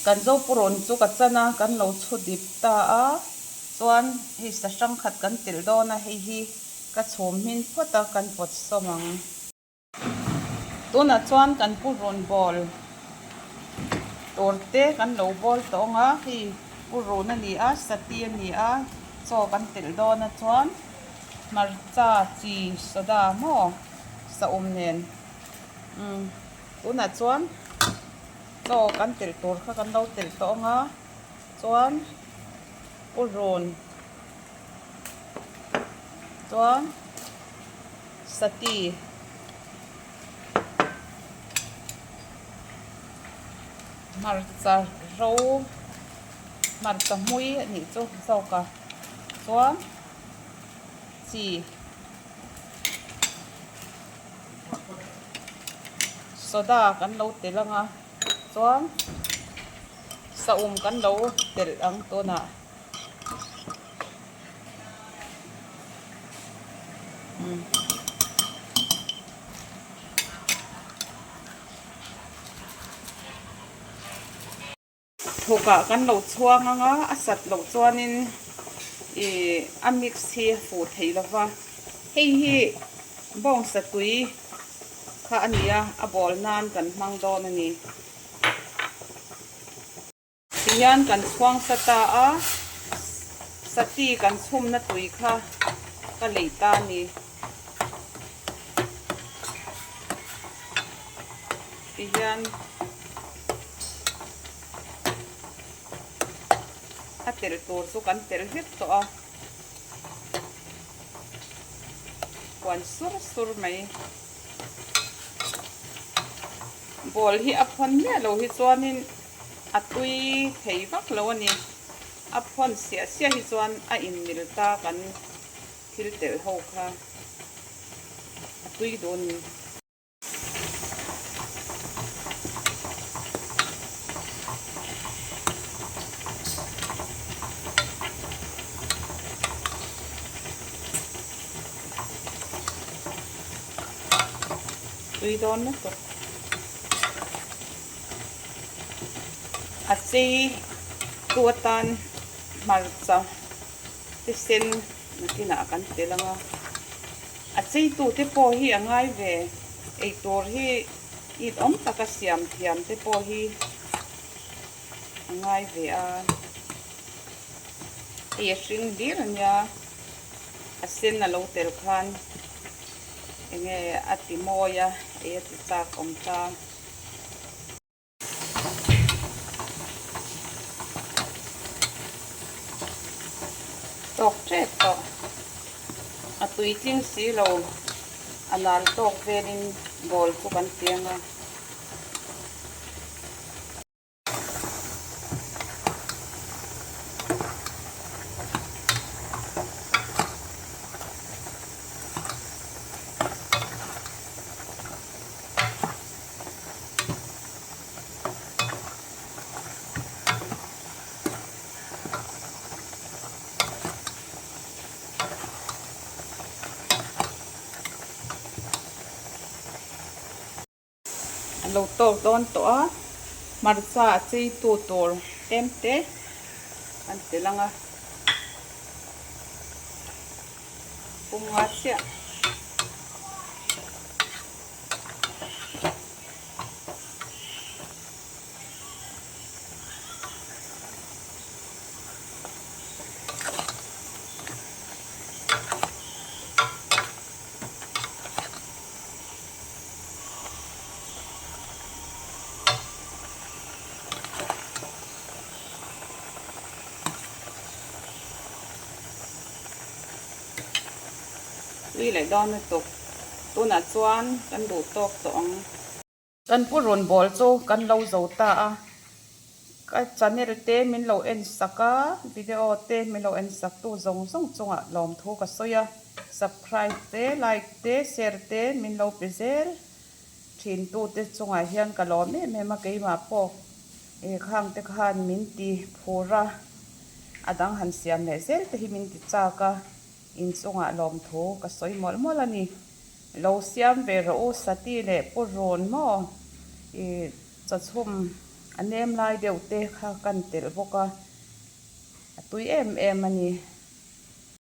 kan zo puron chu ka chana kan lo chu dip ta a chuan hi sa sang khat kan til dona hi ka chhum min phota kan pot somang tuna chuan kan puron bawl torte kan lo bawl tonga hi purun ani a sati ani a cho kan til dona chuan marcha chi soda mo sa nen tuna chuan cho kan til tur kha kan lo til tonga chuan purun chuan sati marcha ro marcha mui ni chu zo ka chuan chi soda kan lo tilanga chuan sa kan lo til ang tuna thuka kan lo chuang anga asat lo chuanin a mix hi fu theilawa hi Bawngsa tui kha ania a bol nan kan mang don ani tiyan kan chuang sata a sati kan chhum na tui kha ka leita ni tiyan a tel tur chu kan tel hit to a kwan sur mai bol hi a phon me lo hi chuanin a tui thei vak lo ani a phon sia hi chuan a in nil ta kan thil tel ho kha a tui don tui don na to a chei tuatan marcha te sen nakina kan telanga a chei tu te po hi angai ve ei tor hi I om taka siam thiam te po hi angai ve a e hring dir ania a sen na lo tel khan enge ati moya e ati chak om ta tok che to a tui ting si lo anal tok velin bol ku kan tianga lo to don to a marcha chei tu tor temte an telanga punga sia lại đón tục tôi là choan căn đủ tóc tỏng căn purun bol cho căn lâu dầu ta cái channel te mình lâu en saka video te mình lâu en sak tu zong zong chung à lom thu ka soya subscribe te like te share te mình lâu pezel thin tu te chung à hian ka lom me ma kei ma po e khang te khan min ti phura adang han siam le zel te hi min ti cha ka in chunga lom thu ka soi mol mol ani lo siam ve ro sati le purun mo e cha chhum อันเนมลายเดียวเตะค่ะกันเตะบกะตุยเอ็มอันนี้